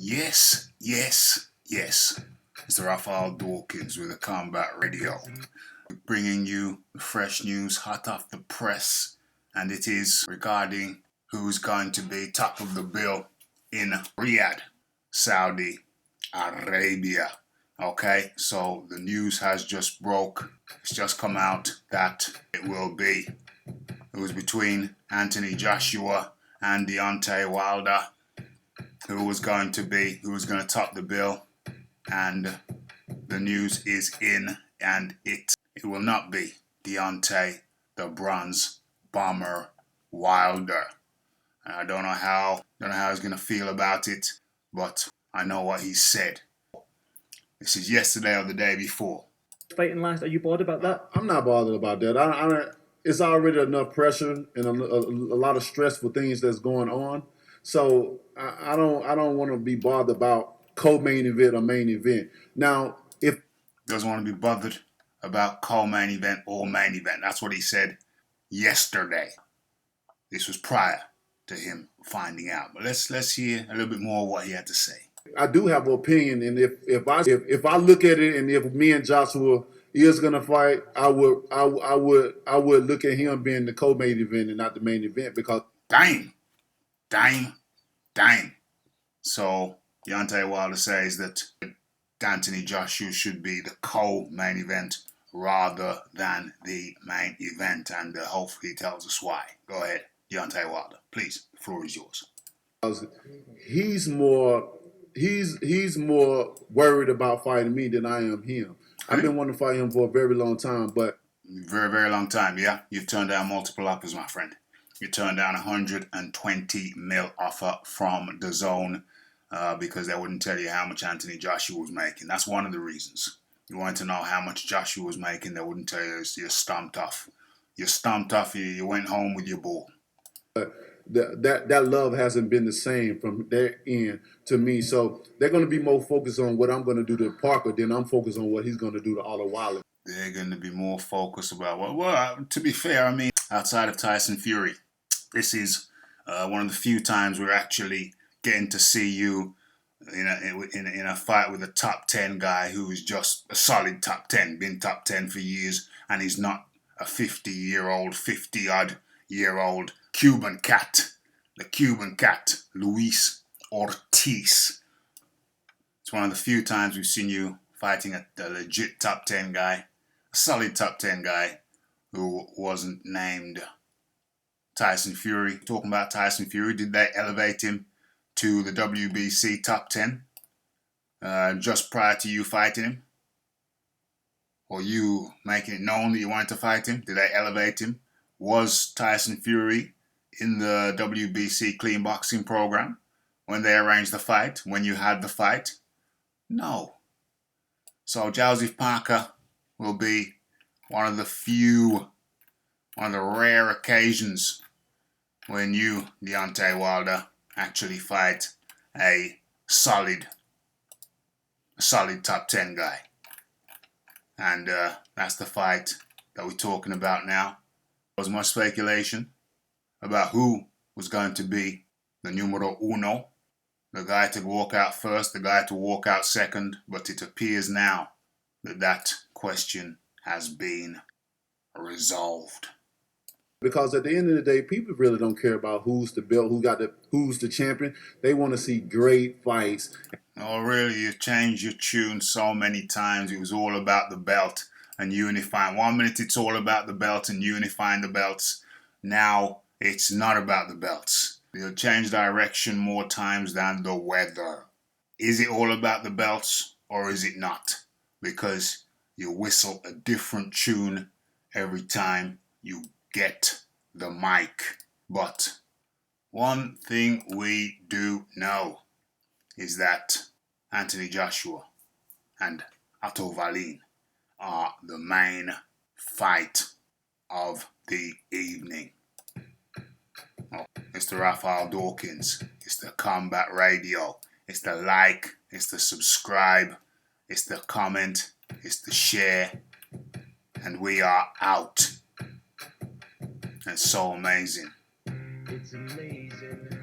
Yes, yes, yes. Mr. Raphael Dawkins with the Combat Radio, bringing you the fresh news hot off the press, and it is regarding who's going to be top of the bill in Riyadh, Saudi Arabia. Okay, so the news has just broke. It's just come out that it was between Anthony Joshua and Deontay Wilder who was going to top the bill, and the news is in, and it will not be Deontay the Bronze Bomber Wilder. And I don't know how he's gonna feel about it, but I know what he said. This is yesterday or the day before. Fighting last, are you bothered about that? I'm not bothered about that. It's already enough pressure and a lot of stressful things that's going on. So I don't want to be bothered about co-main event or main event. Now, if doesn't want to be bothered about co-main event or main event, that's what he said yesterday. This was prior to him finding out. But let's hear a little bit more of what he had to say. I do have an opinion, and if I look at it, and if me and Joshua is gonna fight, I would look at him being the co-main event and not the main event because Damn. So Deontay Wilder says that Anthony Joshua should be the co-main event rather than the main event, and hopefully he tells us why. Go ahead, Deontay Wilder, please. The floor is yours. He's more worried about fighting me than I am him. I've been wanting to fight him for a very long time, but very, very long time, yeah. You've turned down multiple offers, my friend. You turned down $120 million offer from the Zone because they wouldn't tell you how much Anthony Joshua was making. That's one of the reasons. You wanted to know how much Joshua was making. They wouldn't tell you. You're stomped off. You're stomped off. You went home with your ball. That love hasn't been the same from their end to me. So they're going to be more focused on what I'm going to do to Parker than I'm focused on what he's going to do to Otto Wallin. They're going to be more focused about well, to be fair, I mean, outside of Tyson Fury, this is one of the few times we're actually getting to see you in a fight with a top 10 guy who is just a solid top 10, been top 10 for years, and he's not a 50-odd-year-old Cuban cat, the Cuban cat, Luis Ortiz. It's one of the few times we've seen you fighting a legit top 10 guy, a solid top 10 guy who wasn't named Tyson Fury. Talking about Tyson Fury, did they elevate him to the WBC top 10 just prior to you fighting him? Or you making it known that you wanted to fight him? Did they elevate him? Was Tyson Fury in the WBC clean boxing program when they arranged the fight, when you had the fight? No. So Joseph Parker will be one of the rare occasions when you, Deontay Wilder, actually fight a solid top 10 guy. And that's the fight that we're talking about now. There was much speculation about who was going to be the numero uno, the guy to walk out first, the guy to walk out second, but it appears now that question has been resolved. Because at the end of the day, people really don't care about who's the belt, who's the champion. They want to see great fights. Oh, really? You've changed your tune so many times. It was all about the belt and unifying. 1 minute it's all about the belt and unifying the belts. Now it's not about the belts. You'll change direction more times than the weather. Is it all about the belts or is it not? Because you whistle a different tune every time you get the mic. But one thing we do know is that Anthony Joshua and Otto Wallin are the main fight of the evening. Oh, Mr. Raphael Dawkins, it's the Combat Radio, it's the like, it's the subscribe, it's the comment, it's the share, and we are out. It's so amazing. It's amazing.